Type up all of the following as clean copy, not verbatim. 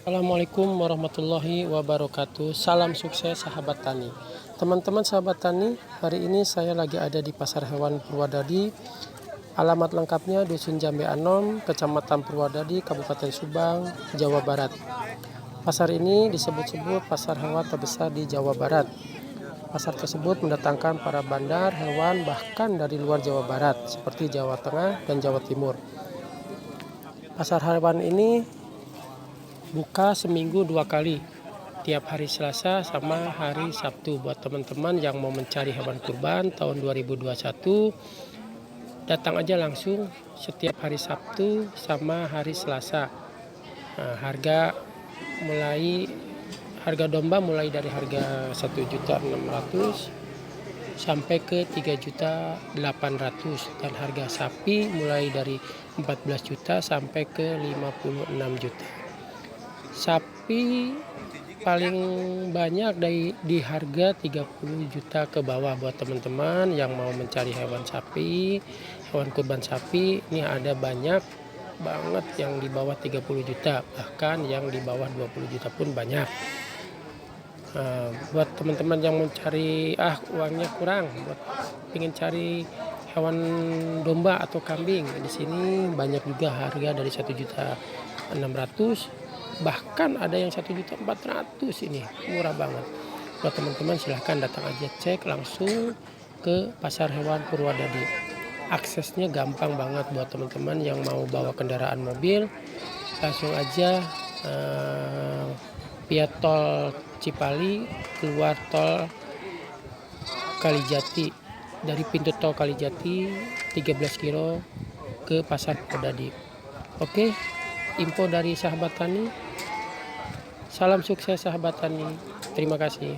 Assalamualaikum warahmatullahi wabarakatuh. Salam sukses sahabat tani. Teman-teman sahabat tani, hari ini saya lagi ada di Pasar Hewan Purwodadi. Alamat lengkapnya Dusun Jambe Anom, Kecamatan Purwodadi, Kabupaten Subang, Jawa Barat. Pasar ini disebut-sebut pasar hewan terbesar di Jawa Barat. Pasar tersebut mendatangkan para bandar hewan bahkan dari luar Jawa Barat seperti Jawa Tengah dan Jawa Timur. Pasar hewan ini buka seminggu 2 kali, tiap hari Selasa sama hari Sabtu. Buat teman-teman yang mau mencari hewan kurban tahun 2021, datang aja langsung setiap hari Sabtu sama hari Selasa. Nah, harga domba mulai dari harga 1.600.000 sampai ke 3.800.000, dan harga sapi mulai dari 14 juta sampai ke 56 juta. Sapi paling banyak di harga 30 juta ke bawah. Buat teman-teman yang mau mencari hewan kurban sapi, ini ada banyak banget yang di bawah 30 juta, bahkan yang di bawah 20 juta pun banyak. Buat teman-teman yang mencari uangnya kurang, buat ingin cari hewan domba atau kambing, di sini banyak juga harga dari 1.600.000, bahkan ada yang 1.400.000. Ini murah banget. Buat teman-teman silahkan datang aja, cek langsung ke Pasar Hewan Purwodadi. Aksesnya gampang banget. Buat teman-teman yang mau bawa kendaraan mobil, langsung aja via tol Cipali, keluar tol Kalijati, dari pintu tol Kalijati 13 kilo ke Pasar Purwodadi. Oke, info dari sahabat tani. Salam sukses sahabat tani. Terima kasih.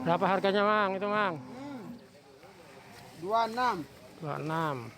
Berapa harganya, Mang? Itu, Mang? 26. 26.